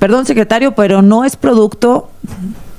Perdón, secretario, pero no es producto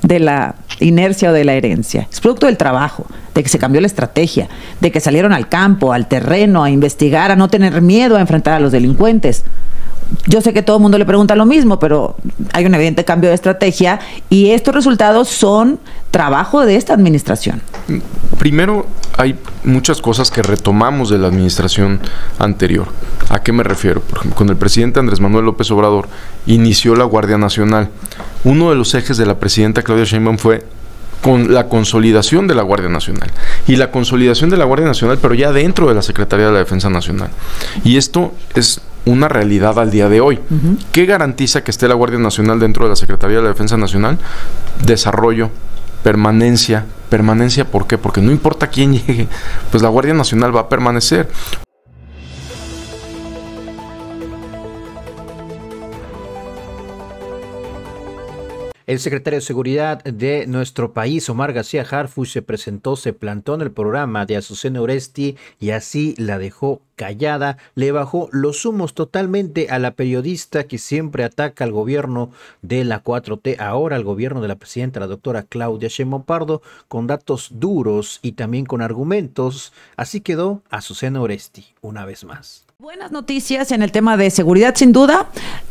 de la inercia o de la herencia. Es producto del trabajo, de que se cambió la estrategia, de que salieron al campo, al terreno, a investigar, a no tener miedo a enfrentar a los delincuentes. Yo sé que todo el mundo le pregunta lo mismo, pero hay un evidente cambio de estrategia y estos resultados son trabajo de esta administración. Primero, hay muchas cosas que retomamos de la administración anterior. ¿A qué me refiero? Por ejemplo, con el presidente Andrés Manuel López Obrador inició la Guardia Nacional. Uno de los ejes de la presidenta Claudia Sheinbaum fue con la consolidación de la Guardia Nacional. Y la consolidación de la Guardia Nacional, pero ya dentro de la Secretaría de la Defensa Nacional. Y esto es una realidad al día de hoy. ¿Qué garantiza que esté la Guardia Nacional dentro de la Secretaría de la Defensa Nacional? Desarrollo, permanencia. ¿Permanencia por qué? Porque no importa quién llegue, pues la Guardia Nacional va a permanecer. El secretario de Seguridad de nuestro país, Omar García Harfuch, se plantó en el programa de Azucena Oresti y así la dejó callada. Le bajó los humos totalmente a la periodista que siempre ataca al gobierno de la 4T, ahora al gobierno de la presidenta, la doctora Claudia Sheinbaum Pardo, con datos duros y también con argumentos. Así quedó Azucena Oresti una vez más. Buenas noticias en el tema de seguridad, sin duda.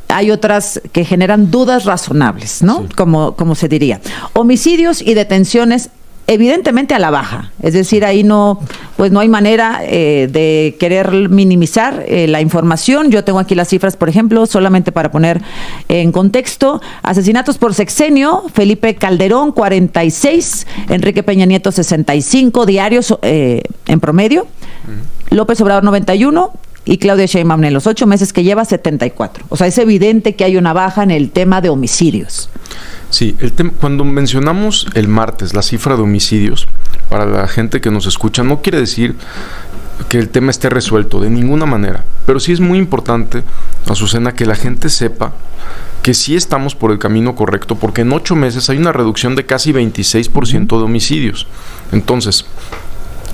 Hay otras que generan dudas razonables, ¿no? Sí. Como se diría. Homicidios y detenciones evidentemente a la baja. Es decir, ahí no hay manera de querer minimizar la información. Yo tengo aquí las cifras, por ejemplo, solamente para poner en contexto. Asesinatos por sexenio: Felipe Calderón, 46, Enrique Peña Nieto, 65 diarios en promedio. López Obrador, 91. Y Claudia Sheinbaum en los 8 meses que lleva, 74. O sea, es evidente que hay una baja en el tema de homicidios. Sí, cuando mencionamos el martes la cifra de homicidios, para la gente que nos escucha, no quiere decir que el tema esté resuelto, de ninguna manera. Pero sí es muy importante, Azucena, que la gente sepa que sí estamos por el camino correcto, porque en 8 meses hay una reducción de casi 26% de homicidios. Entonces,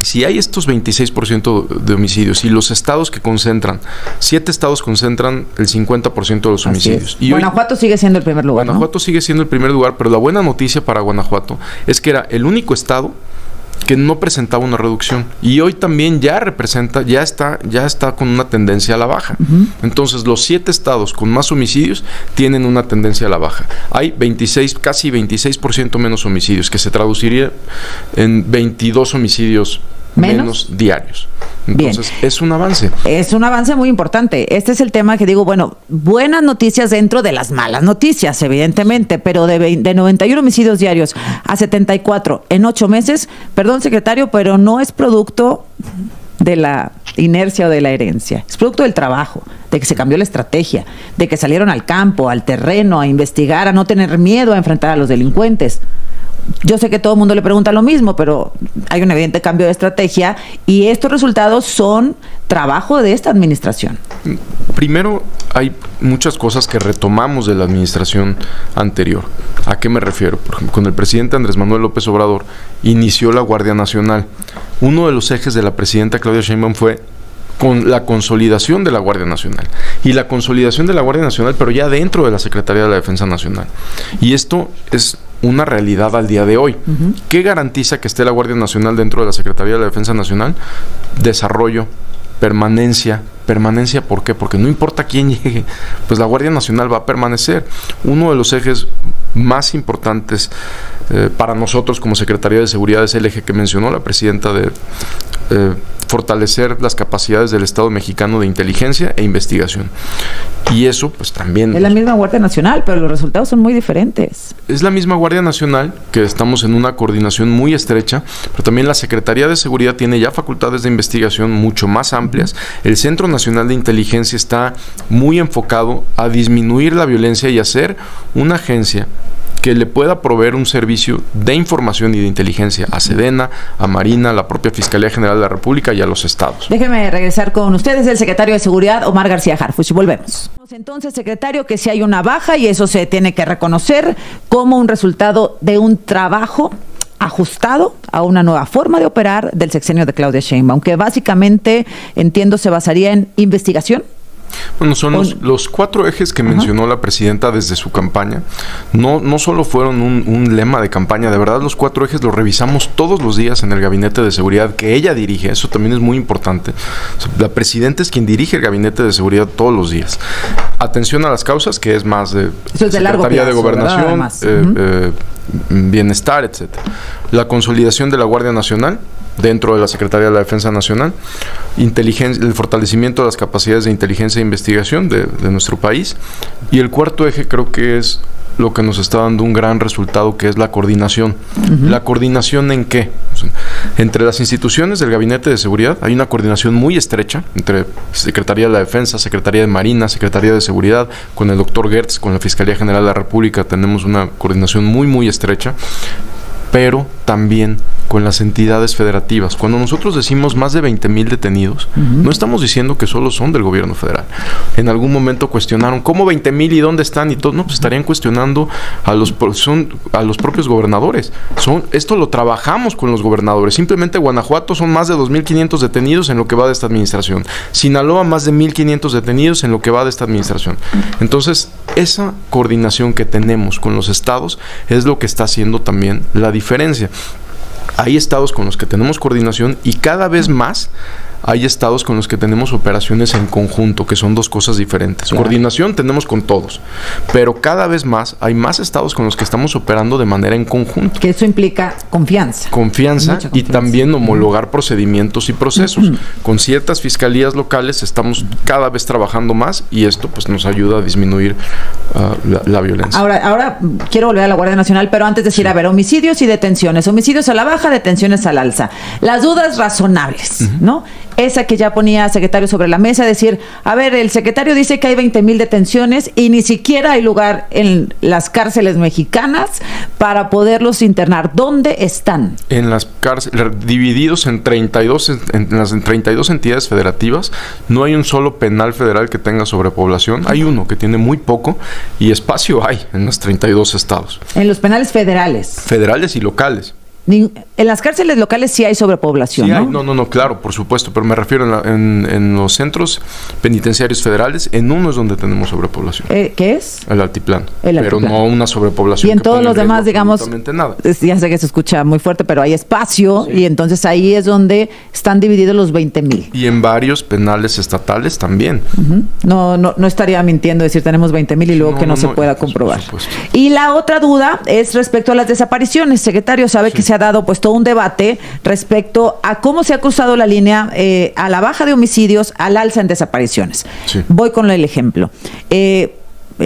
si hay estos 26% de homicidios y los estados que concentran, 7 estados concentran el 50% de los homicidios. Y Guanajuato sigue siendo el primer lugar, Guanajuato, ¿no? Sigue siendo el primer lugar, pero la buena noticia para Guanajuato es que era el único estado que no presentaba una reducción y hoy también ya está con una tendencia a la baja. Entonces los 7 estados con más homicidios tienen una tendencia a la baja. Hay casi 26% menos homicidios, que se traduciría en 22 homicidios menos diarios. Entonces, bien, es un avance. Es un avance muy importante. Este es el tema que digo, bueno, buenas noticias dentro de las malas noticias, evidentemente, pero de 91 homicidios diarios a 74 en 8 meses, perdón, secretario, pero no es producto de la inercia o de la herencia. Es producto del trabajo, de que se cambió la estrategia, de que salieron al campo, al terreno, a investigar, a no tener miedo a enfrentar a los delincuentes. Yo sé que todo el mundo le pregunta lo mismo, pero hay un evidente cambio de estrategia y estos resultados son trabajo de esta administración. Primero, hay muchas cosas que retomamos de la administración anterior. ¿A qué me refiero? Por ejemplo, con el presidente Andrés Manuel López Obrador inició la Guardia Nacional. Uno de los ejes de la presidenta Claudia Sheinbaum fue con la consolidación de la Guardia Nacional. Y la consolidación de la Guardia Nacional, pero ya dentro de la Secretaría de la Defensa Nacional. Y esto es una realidad al día de hoy. ¿Qué garantiza que esté la Guardia Nacional dentro de la Secretaría de la Defensa Nacional? Desarrollo, permanencia. ¿Permanencia por qué? Porque no importa quién llegue, pues la Guardia Nacional va a permanecer. Uno de los ejes más importantes para nosotros como Secretaría de Seguridad es el eje que mencionó la presidenta de fortalecer las capacidades del Estado mexicano de inteligencia e investigación. Y eso pues también... Es la misma Guardia Nacional, pero los resultados son muy diferentes. Es la misma Guardia Nacional, que estamos en una coordinación muy estrecha, pero también la Secretaría de Seguridad tiene ya facultades de investigación mucho más amplias. El Centro Nacional de Inteligencia está muy enfocado a disminuir la violencia y hacer una agencia que le pueda proveer un servicio de información y de inteligencia a Sedena, a Marina, a la propia Fiscalía General de la República y a los estados. Déjeme regresar con ustedes, el secretario de Seguridad, Omar García Harfuch. Volvemos. Entonces, secretario, que si hay una baja y eso se tiene que reconocer como un resultado de un trabajo ajustado a una nueva forma de operar del sexenio de Claudia Sheinbaum, que básicamente, entiendo, se basaría en investigación. Bueno, son los 4 ejes que mencionó la presidenta desde su campaña. No solo fueron un lema de campaña, de verdad los 4 ejes los revisamos todos los días en el gabinete de seguridad que ella dirige. Eso también es muy importante. La presidenta es quien dirige el gabinete de seguridad todos los días. Atención a las causas, que es más de Secretaría de Gobernación, bienestar, etcétera. La consolidación de la Guardia Nacional dentro de la Secretaría de la Defensa Nacional, el fortalecimiento de las capacidades de inteligencia e investigación de nuestro país, y el 4 eje creo que es lo que nos está dando un gran resultado, que es la coordinación. ¿La coordinación en qué? O sea, entre las instituciones del Gabinete de Seguridad hay una coordinación muy estrecha entre Secretaría de la Defensa, Secretaría de Marina, Secretaría de Seguridad, con el doctor Gertz, con la Fiscalía General de la República, tenemos una coordinación muy, muy estrecha, pero también con las entidades federativas. Cuando nosotros decimos más de 20,000 detenidos, no estamos diciendo que solo son del gobierno federal. En algún momento cuestionaron, ¿cómo 20,000 y dónde están? Y todo, no, pues estarían cuestionando a los propios gobernadores. Esto lo trabajamos con los gobernadores. Simplemente Guanajuato son más de 2,500 detenidos en lo que va de esta administración. Sinaloa, más de 1,500 detenidos en lo que va de esta administración. Entonces, esa coordinación que tenemos con los estados es lo que está haciendo también la diferencia. Hay estados con los que tenemos coordinación y cada vez más hay estados con los que tenemos operaciones en conjunto, que son 2 cosas diferentes. Claro. Coordinación tenemos con todos, pero cada vez más hay más estados con los que estamos operando de manera en conjunto. Que eso implica confianza. Confianza y también homologar procedimientos y procesos. Con ciertas fiscalías locales estamos cada vez trabajando más y esto pues nos ayuda a disminuir la violencia. Ahora quiero volver a la Guardia Nacional, pero antes decir, a ver, homicidios y detenciones. Homicidios a la baja, detenciones al alza. Las dudas razonables, ¿no? Esa que ya ponía secretario sobre la mesa, decir, a ver, el secretario dice que hay 20,000 detenciones y ni siquiera hay lugar en las cárceles mexicanas para poderlos internar. ¿Dónde están? En las cárceles, divididos en 32 entidades federativas, no hay un solo penal federal que tenga sobrepoblación. Hay uno que tiene muy poco y espacio hay en los 32 estados. En los penales federales. Federales y locales. En las cárceles locales sí hay sobrepoblación, sí ¿no? hay, no, claro, por supuesto, pero me refiero en los centros penitenciarios federales, en uno es donde tenemos sobrepoblación. ¿Qué es? El altiplano. Pero no una sobrepoblación. Y en todos los demás, digamos, nada. Ya sé que se escucha muy fuerte, pero hay espacio, sí. Y entonces ahí es donde están divididos los 20,000. Y en varios penales estatales también. No estaría mintiendo decir tenemos 20,000 y luego que no se pueda comprobar. Y la otra duda es respecto a las desapariciones. Secretario, sabe que se ha dado pues todo un debate respecto a cómo se ha cruzado la línea a la baja de homicidios, al alza en desapariciones. Sí. Voy con el ejemplo.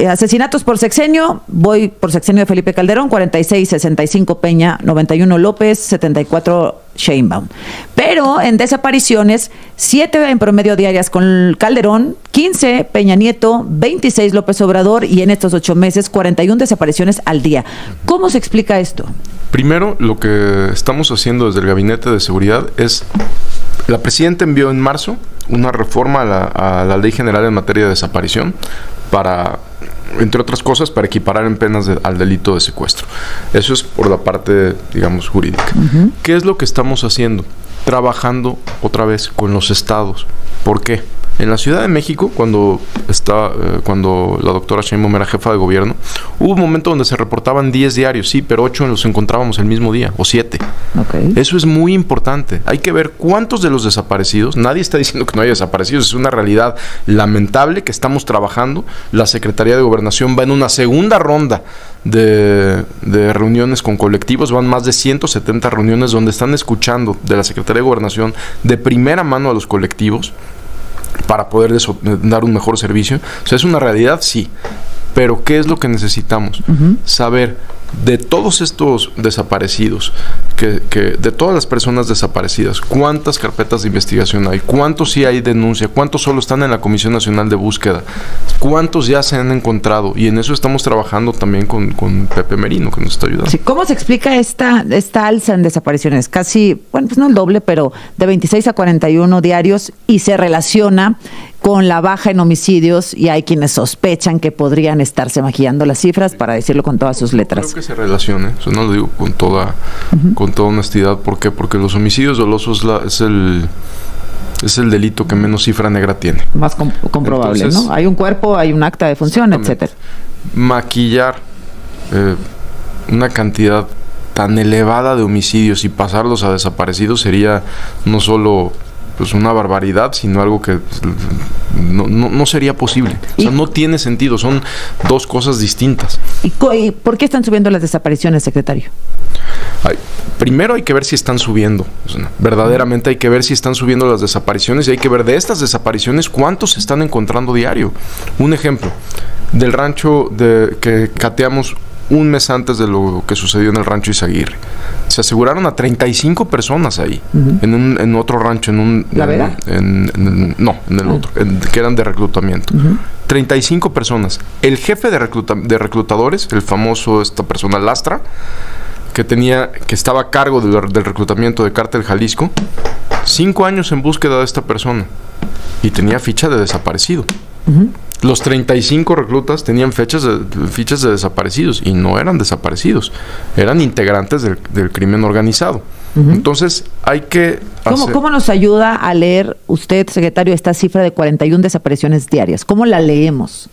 Asesinatos por sexenio, voy por sexenio de Felipe Calderón, 46, 65 Peña, 91 López, 74 Sheinbaum. Pero en desapariciones, 7 en promedio diarias con Calderón, 15 Peña Nieto, 26 López Obrador y en estos 8 meses 41 desapariciones al día. ¿Cómo se explica esto? Primero, lo que estamos haciendo desde el Gabinete de Seguridad es, la presidenta envió en marzo una reforma a la Ley General en materia de desaparición para, entre otras cosas, para equiparar en penas al delito de secuestro. Eso es por la parte, digamos, jurídica. ¿Qué es lo que estamos haciendo? Trabajando otra vez con los estados. ¿Por qué? En la Ciudad de México, cuando la doctora Sheinbaum era jefa de gobierno, hubo un momento donde se reportaban 10 diarios, sí, pero 8 los encontrábamos el mismo día, o 7. Okay. Eso es muy importante. Hay que ver cuántos de los desaparecidos, nadie está diciendo que no haya desaparecidos, es una realidad lamentable que estamos trabajando. La Secretaría de Gobernación va en una segunda ronda de reuniones con colectivos, van más de 170 reuniones donde están escuchando de la Secretaría de Gobernación de primera mano a los colectivos para poder dar un mejor servicio. O sea, es una realidad, sí, pero ¿qué es lo que necesitamos? Saber de todos estos desaparecidos, de todas las personas desaparecidas, cuántas carpetas de investigación hay, cuántos sí hay denuncia, cuántos solo están en la Comisión Nacional de Búsqueda, cuántos ya se han encontrado, y en eso estamos trabajando también con Pepe Merino, que nos está ayudando. Sí, ¿cómo se explica esta alza en desapariciones? Casi, bueno, pues no el doble, pero de 26 a 41 diarios, y se relaciona con la baja en homicidios, y hay quienes sospechan que podrían estarse maquillando las cifras, para decirlo con todas sus letras. Creo que se relacione, eso no lo digo con toda honestidad. ¿Por qué? Porque los homicidios dolosos es Es el delito que menos cifra negra tiene. Más comprobable, entonces, ¿no? Hay un cuerpo, hay un acta de función, etcétera. Maquillar una cantidad tan elevada de homicidios y pasarlos a desaparecidos sería no solo pues una barbaridad, sino algo que no sería posible. O sea, no tiene sentido, son dos cosas distintas. ¿Y por qué están subiendo las desapariciones, secretario? Primero hay que ver si están subiendo, verdaderamente hay que ver si están subiendo las desapariciones y hay que ver de estas desapariciones cuántos se están encontrando diario. Un ejemplo, del rancho que cateamos un mes antes de lo que sucedió en el rancho Izaguirre. Se aseguraron a 35 personas ahí, en otro rancho, ¿La Vera? En el otro, que eran de reclutamiento. 35 personas. El jefe de reclutadores, el famoso, esta persona Lastra, que estaba a cargo del reclutamiento de Cártel Jalisco, 5 años en búsqueda de esta persona y tenía ficha de desaparecido. Los 35 reclutas tenían fichas de desaparecidos y no eran desaparecidos, eran integrantes del crimen organizado. Entonces hay que ¿Cómo nos ayuda a leer usted, secretario, esta cifra de 41 desapariciones diarias? ¿Cómo la leemos?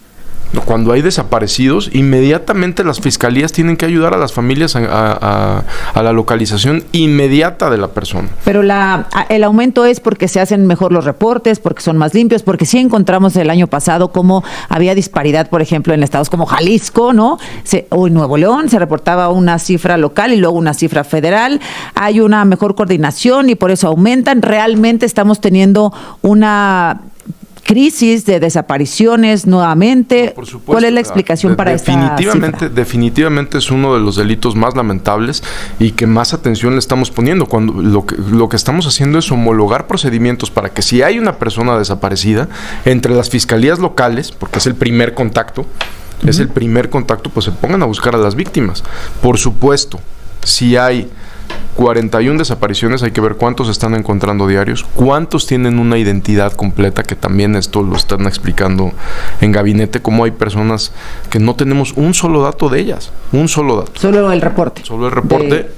Cuando hay desaparecidos, inmediatamente las fiscalías tienen que ayudar a las familias a la localización inmediata de la persona. Pero el aumento es porque se hacen mejor los reportes, porque son más limpios, porque sí encontramos el año pasado cómo había disparidad, por ejemplo, en estados como Jalisco, ¿no? O en Nuevo León se reportaba una cifra local y luego una cifra federal. Hay una mejor coordinación y por eso aumentan. Realmente estamos teniendo crisis de desapariciones nuevamente. Por supuesto, ¿cuál es la explicación para esta cifra? Definitivamente es uno de los delitos más lamentables y que más atención le estamos poniendo. Cuando lo que estamos haciendo es homologar procedimientos para que si hay una persona desaparecida, entre las fiscalías locales, porque es el primer contacto, pues se pongan a buscar a las víctimas. Por supuesto, si hay 41 desapariciones, hay que ver cuántos están encontrando diarios, cuántos tienen una identidad completa, que también esto lo están explicando en gabinete, cómo hay personas que no tenemos un solo dato de ellas, un solo dato. Solo el reporte.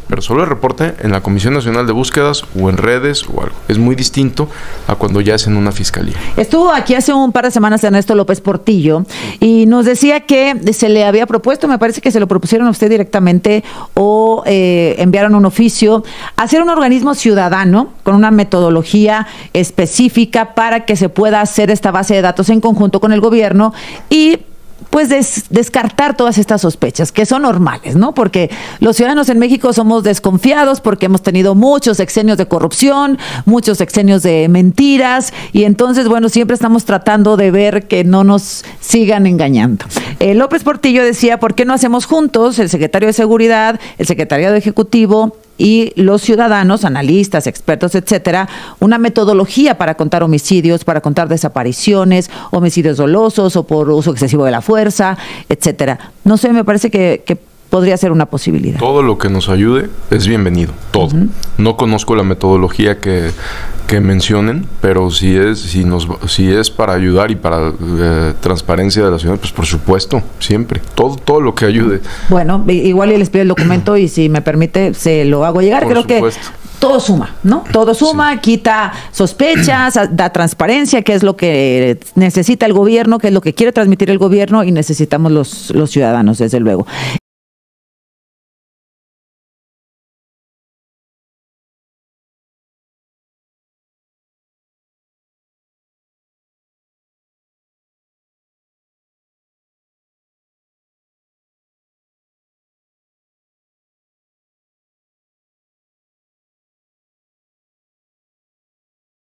Pero solo el reporte en la Comisión Nacional de Búsquedas o en redes o algo. Es muy distinto a cuando ya es en una fiscalía. Estuvo aquí hace un par de semanas Ernesto López Portillo y nos decía que se le había propuesto, me parece que se lo propusieron a usted directamente o enviaron un oficio, hacer un organismo ciudadano con una metodología específica para que se pueda hacer esta base de datos en conjunto con el gobierno y pues descartar todas estas sospechas que son normales, ¿no? Porque los ciudadanos en México somos desconfiados porque hemos tenido muchos sexenios de corrupción, muchos sexenios de mentiras y entonces, bueno, siempre estamos tratando de ver que no nos sigan engañando. López Portillo decía, ¿por qué no hacemos juntos, el secretario de Seguridad, el secretariado ejecutivo y los ciudadanos, analistas, expertos, etcétera, una metodología para contar homicidios, para contar desapariciones, homicidios dolosos o por uso excesivo de la fuerza, etcétera? No sé, me parece que podría ser una posibilidad. Todo lo que nos ayude es bienvenido, todo. No conozco la metodología que mencionen, pero si es para ayudar y para transparencia de la ciudad, pues por supuesto, siempre. Todo lo que ayude. Bueno, igual les pido el documento y si me permite, se lo hago llegar. Creo que todo suma, ¿no? Todo suma, sí. Quita sospechas, da transparencia, que es lo que necesita el gobierno, que es lo que quiere transmitir el gobierno y necesitamos los ciudadanos, desde luego.